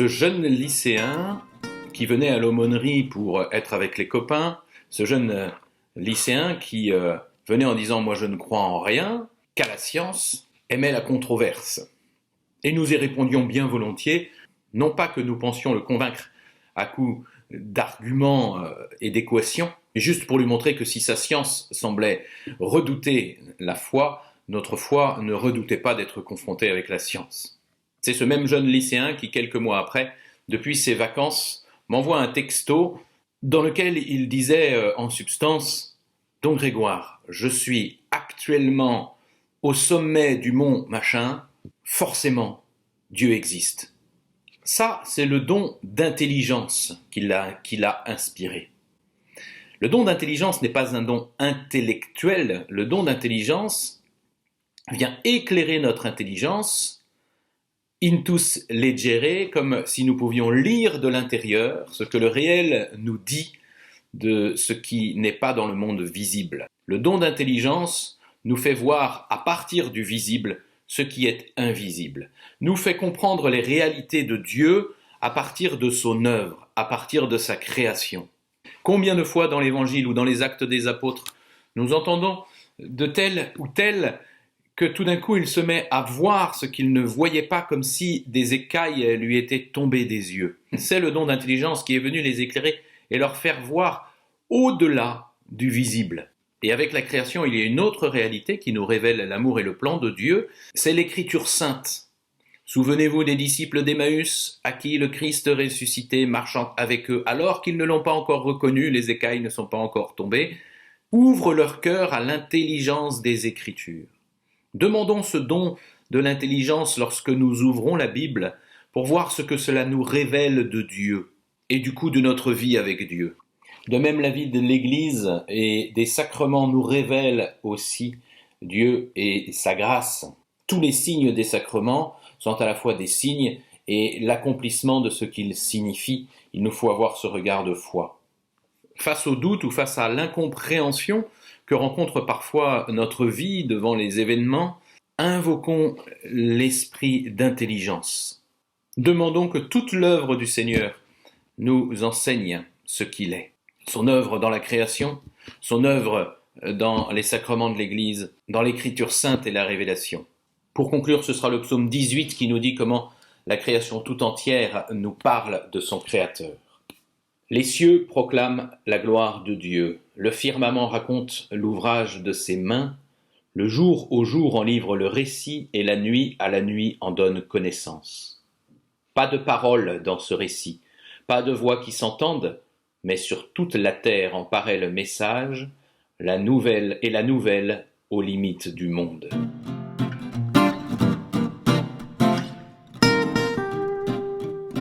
ce jeune lycéen qui venait à l'aumônerie pour être avec les copains, ce jeune lycéen qui venait en disant « moi je ne crois en rien », qu'à la science, aimait la controverse. Et nous y répondions bien volontiers, non pas que nous pensions le convaincre à coups d'arguments et d'équations, mais juste pour lui montrer que si sa science semblait redouter la foi, notre foi ne redoutait pas d'être confrontée avec la science. C'est ce même jeune lycéen qui, quelques mois après, depuis ses vacances, m'envoie un texto dans lequel il disait en substance « Don Grégoire, je suis actuellement au sommet du mont machin, forcément, Dieu existe. » Ça, c'est le don d'intelligence qui l'a inspiré. Le don d'intelligence n'est pas un don intellectuel, le don d'intelligence vient éclairer notre intelligence intus legere, comme si nous pouvions lire de l'intérieur ce que le réel nous dit de ce qui n'est pas dans le monde visible. Le don d'intelligence nous fait voir à partir du visible ce qui est invisible, nous fait comprendre les réalités de Dieu à partir de son œuvre, à partir de sa création. Combien de fois dans l'Évangile ou dans les Actes des Apôtres, nous entendons de tel ou tel que tout d'un coup il se met à voir ce qu'il ne voyait pas, comme si des écailles lui étaient tombées des yeux. C'est le don d'intelligence qui est venu les éclairer et leur faire voir au-delà du visible. Et avec la création, il y a une autre réalité qui nous révèle l'amour et le plan de Dieu, c'est l'Écriture sainte. Souvenez-vous des disciples d'Emmaüs, à qui le Christ ressuscité, marchant avec eux, alors qu'ils ne l'ont pas encore reconnu, les écailles ne sont pas encore tombées, ouvre leur cœur à l'intelligence des Écritures. Demandons ce don de l'intelligence lorsque nous ouvrons la Bible pour voir ce que cela nous révèle de Dieu et du coup de notre vie avec Dieu. De même, la vie de l'Église et des sacrements nous révèlent aussi Dieu et sa grâce. Tous les signes des sacrements sont à la fois des signes et l'accomplissement de ce qu'ils signifient. Il nous faut avoir ce regard de foi. Face au doute ou face à l'incompréhension que rencontre parfois notre vie devant les événements, invoquons l'esprit d'intelligence. Demandons que toute l'œuvre du Seigneur nous enseigne ce qu'il est. Son œuvre dans la création, son œuvre dans les sacrements de l'Église, dans l'Écriture sainte et la révélation. Pour conclure, ce sera le psaume 18 qui nous dit comment la création tout entière nous parle de son Créateur. Les cieux proclament la gloire de Dieu, le firmament raconte l'ouvrage de ses mains, le jour au jour en livre le récit et la nuit à la nuit en donne connaissance. Pas de paroles dans ce récit, pas de voix qui s'entendent, mais sur toute la terre en paraît le message, la nouvelle aux limites du monde.